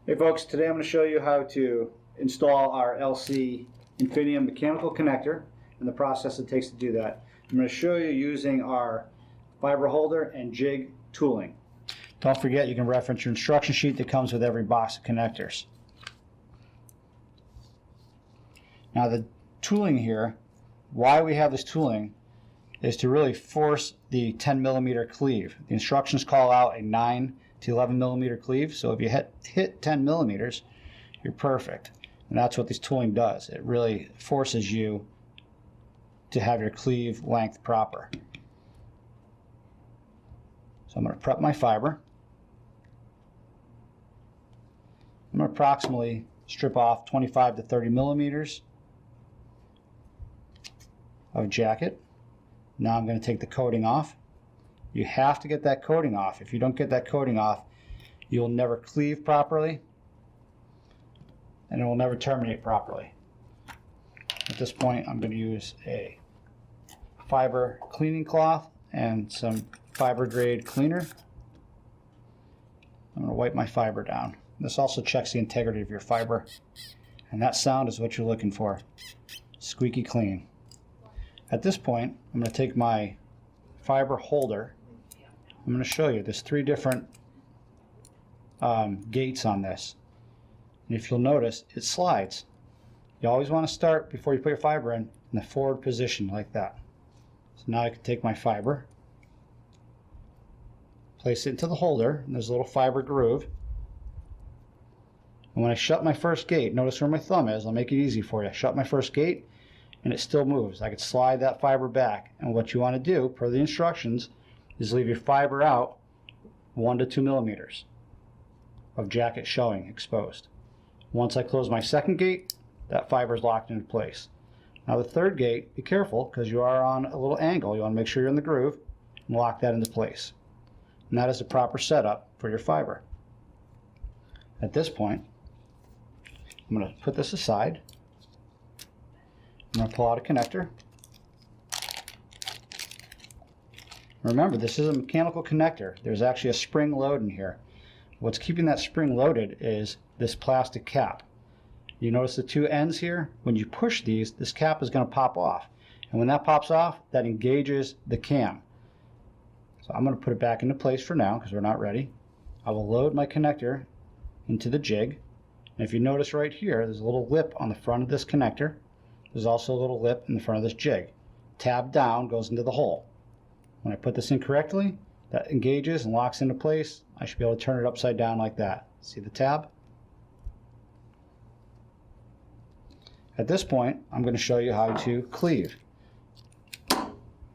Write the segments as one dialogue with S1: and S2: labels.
S1: Hey folks, today I'm going to show you how to install our LC Infinium mechanical connector and the process it takes to do that. I'm going to show you using our fiber holder and jig tooling. Don't forget you can reference your instruction sheet that comes with every box of connectors. Now the tooling here, why we have this tooling is to really force the 10 millimeter cleave. The instructions call out a 9 to 11 millimeter cleave, so if you hit 10 millimeters, you're perfect. And that's what this tooling does. It really forces you to have your cleave length proper. So I'm going to prep my fiber. I'm going to approximately strip off 25 to 30 millimeters of jacket. Now I'm going to take the coating off. You have to get that coating off. If you don't get that coating off, you'll never cleave properly and it will never terminate properly. At this point, I'm going to use a fiber cleaning cloth and some fiber grade cleaner. I'm going to wipe my fiber down. This also checks the integrity of your fiber, and that sound is what you're looking for. Squeaky clean. At this point, I'm going to take my fiber holder. I'm going to show you there's 3 different gates on this, and if you'll notice, it slides. You always want to start before you put your fiber in the forward position like that. So now I can take my fiber, place it into the holder, and there's a little fiber groove. And when I shut my first gate, notice where my thumb is. I'll make it easy for you. Shut my first gate and it still moves. I could slide that fiber back, and what you want to do per the instructions is leave your fiber out 1 to 2 millimeters of jacket showing exposed. Once I close my second gate, that fiber is locked into place. Now the third gate, be careful because you are on a little angle. You want to make sure you're in the groove and lock that into place. And that is the proper setup for your fiber. At this point, I'm going to put this aside. I'm going to pull out a connector. Remember, this is a mechanical connector. There's actually a spring load in here. What's keeping that spring loaded is this plastic cap. You notice the 2 ends here? When you push these, this cap is going to pop off. And when that pops off, that engages the cam. So I'm going to put it back into place for now because we're not ready. I will load my connector into the jig. And if you notice right here, there's a little lip on the front of this connector. There's also a little lip in the front of this jig. Tab down goes into the hole. When I put this in correctly, that engages and locks into place. I should be able to turn it upside down like that. See the tab? At this point, I'm going to show you how to cleave.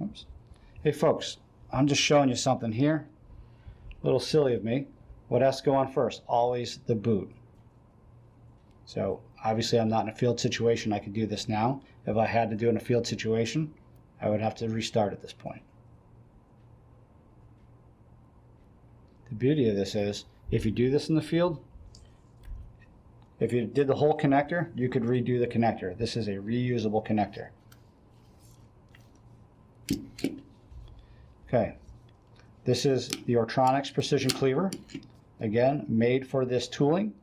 S1: Oops. Hey folks, I'm just showing you something here. A little silly of me. What has to go on first? Always the boot. So obviously I'm not in a field situation. I could do this now. If I had to do it in a field situation, I would have to restart at this point. The beauty of this is, if you do this in the field, if you did the whole connector, you could redo the connector. This is a reusable connector. Okay, this is the Ortronix Precision Cleaver. Again, made for this tooling.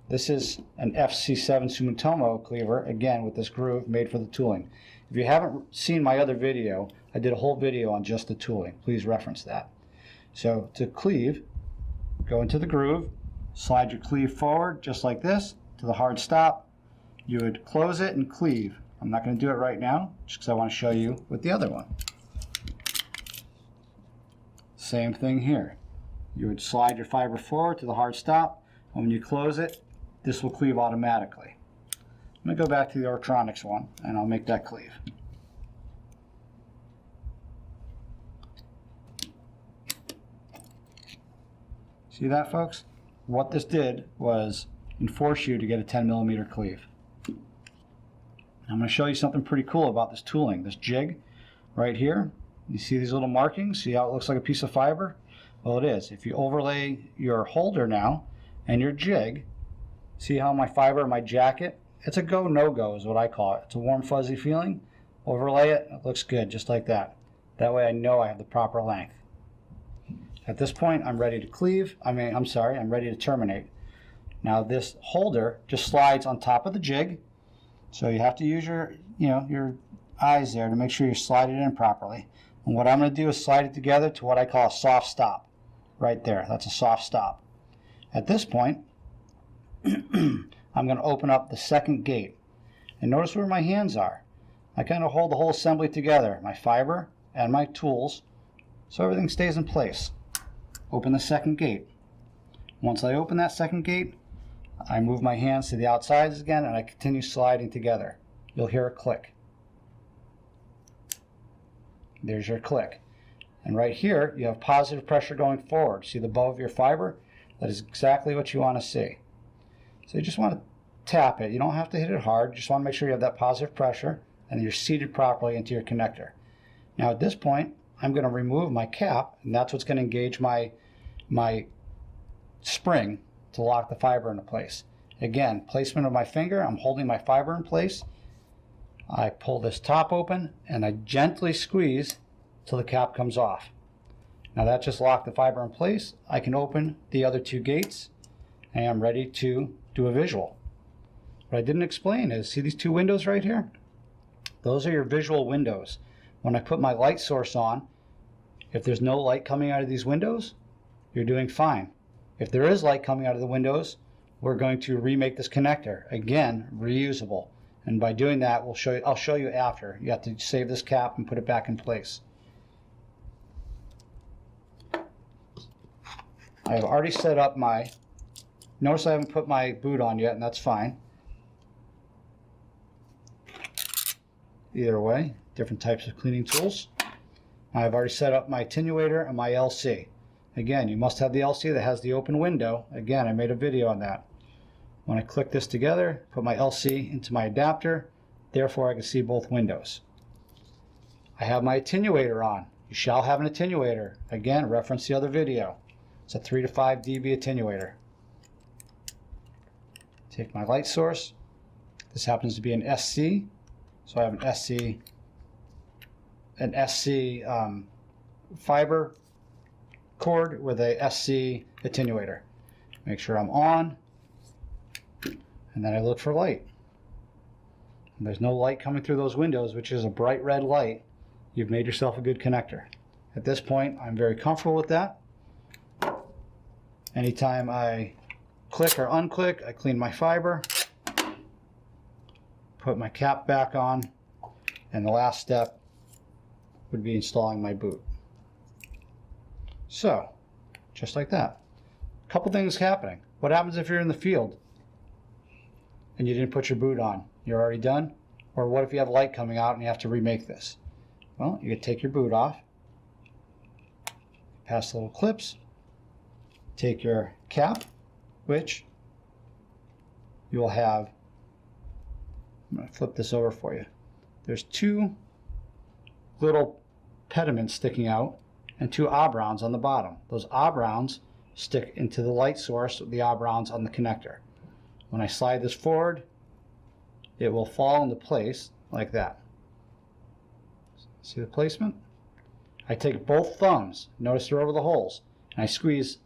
S1: This is an FC7 Sumitomo cleaver, again with this groove, made for the tooling. If you haven't seen my other video, I did a whole video on just the tooling. Please reference that. So to cleave, go into the groove, slide your cleave forward just like this to the hard stop. You would close it and cleave. I'm not going to do it right now just because I want to show you with the other one. Same thing here. You would slide your fiber forward to the hard stop, and when you close it, this will cleave automatically. I'm going to go back to the Ortronix one and I'll make that cleave. See that, folks? What this did was enforce you to get a 10 millimeter cleave. I'm going to show you something pretty cool about this tooling. This jig right here, you see these little markings? See how it looks like a piece of fiber? Well, it is. If you overlay your holder now and your jig, see how my fiber, my jacket, it's a go, no-go is what I call it. It's a warm, fuzzy feeling. Overlay it, it looks good, just like that. That way I know I have the proper length. At this point, I'm ready to cleave. I'm ready to terminate. Now this holder just slides on top of the jig, so you have to use your eyes there to make sure you slide it in properly. And what I'm going to do is slide it together to what I call a soft stop. Right there, that's a soft stop. At this point, I'm going to open up the second gate. And notice where my hands are. I kind of hold the whole assembly together, my fiber and my tools, so everything stays in place. Open the second gate. Once I open that second gate, I move my hands to the outsides again and I continue sliding together. You'll hear a click. There's your click. And right here, you have positive pressure going forward. See the bow of your fiber? That is exactly what you want to see. So you just want to tap it. You don't have to hit it hard. You just want to make sure you have that positive pressure and you're seated properly into your connector. Now at this point, I'm going to remove my cap, and that's what's going to engage my spring to lock the fiber into place. Again, placement of my finger, I'm holding my fiber in place. I pull this top open and I gently squeeze till the cap comes off. Now that just locked the fiber in place. I can open the other two gates and I'm ready to do a visual. What I didn't explain is, see these two windows right here? Those are your visual windows. When I put my light source on, if there's no light coming out of these windows, you're doing fine. If there is light coming out of the windows, we're going to remake this connector. Again, reusable. And by doing that, I'll show you after. You have to save this cap and put it back in place. I have already set up my, notice I haven't put my boot on yet, and that's fine. Either way, different types of cleaning tools. I've already set up my attenuator and my LC. Again, you must have the LC that has the open window. Again, I made a video on that. When I click this together, put my LC into my adapter, therefore I can see both windows. I have my attenuator on. You shall have an attenuator. Again, reference the other video. It's a 3 to 5 dB attenuator. Take my light source. This happens to be an SC. So I have an SC fiber cord with a SC attenuator. Make sure I'm on, and then I look for light. And there's no light coming through those windows, which is a bright red light. You've made yourself a good connector. At this point, I'm very comfortable with that. Anytime I click or unclick, I clean my fiber, put my cap back on, and the last step would be installing my boot. So, just like that. A couple things happening. What happens if you're in the field and you didn't put your boot on? You're already done? Or what if you have light coming out and you have to remake this? Well, you can take your boot off, pass the little clips, take your cap, which you will have, I'm going to flip this over for you. There's two little pediments sticking out and two oblongs on the bottom. Those oblongs stick into the light source with the oblongs on the connector. When I slide this forward, it will fall into place like that. See the placement? I take both thumbs, notice they're over the holes, and I squeeze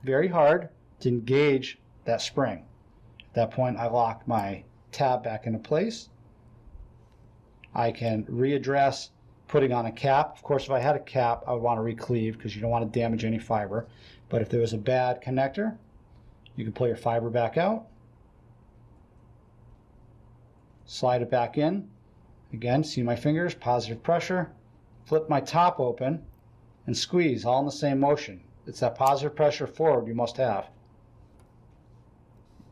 S1: very hard to engage that spring. At that point, I lock my tab back into place. I can readdress putting on a cap. Of course, if I had a cap, I would want to recleave because you don't want to damage any fiber. But if there was a bad connector, you can pull your fiber back out, slide it back in. Again, see my fingers, positive pressure. Flip my top open and squeeze, all in the same motion. It's that positive pressure forward you must have.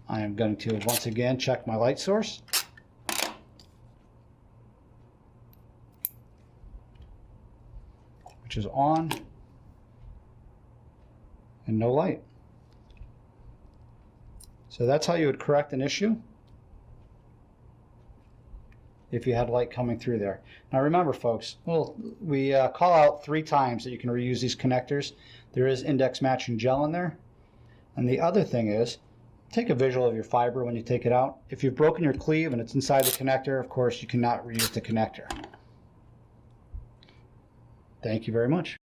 S1: I am going to once again check my light source. Which is on and no light. So that's how you would correct an issue if you had light coming through there. Now remember, folks, we call out 3 times that you can reuse these connectors. There is index matching gel in there. And the other thing is, take a visual of your fiber when you take it out. If you've broken your cleave and it's inside the connector, of course, you cannot reuse the connector. Thank you very much.